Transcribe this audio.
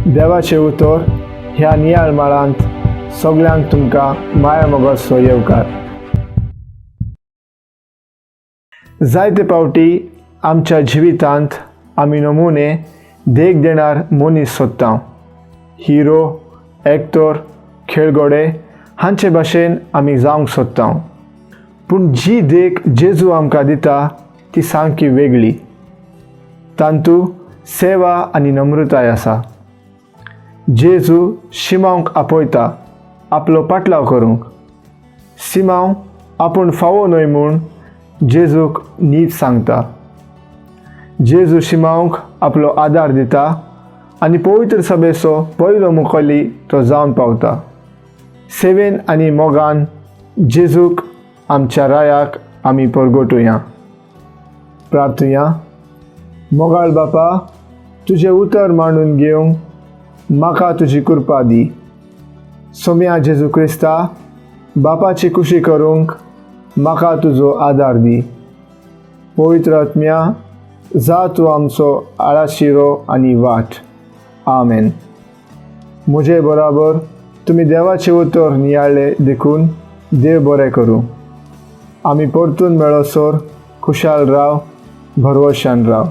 देवाचे उतर ह्या नियाळ माळांत सगळ्यांक तुमकां माया मोगाचो येवकार. जायते पावटी आमच्या जिवितांत आमी नमुने देख देणार मनीस सोदता. हिरो, एक्टर, खेळगडे हांचे भाशेन आमी जावंक सोदता. पूण जी देख जेजू आमकां दिता ती सामकी वेगळी. तांतू सेवा आनी नम्रताय आसा. जेजू शिमांक आपयता आपलो पाटलाव करूंक. सिमांव आपूण फावो न्हय म्हूण जेजूक नीट सांगता. जेजू शिमांवक आपलो आदार दिता आनी पवित्र सभेचो पयलो मुखोली तो जावन पावता. सेवेन आनी मोगान जेजूक आमच्या रायाक आमी परगटुया. प्रार्थुया. मोगाळ बापा, तुजें उतर मांडून घेवंक म्हाका तुजी कृपा दी. सोम्या जेजू क्रिस्ता, बापाची खुशी करूंक म्हाका तुजो आदार दी. पवित्र आत्म्या, जा तूं आमचो आळाशिरो आनी वाट. आमेन. म्हजे बराबर तुमी देवाचे उतर नियाळे देखून देव बरें करूं. आमी परतून मेळोसर खुशाल राव, भरवशान राव.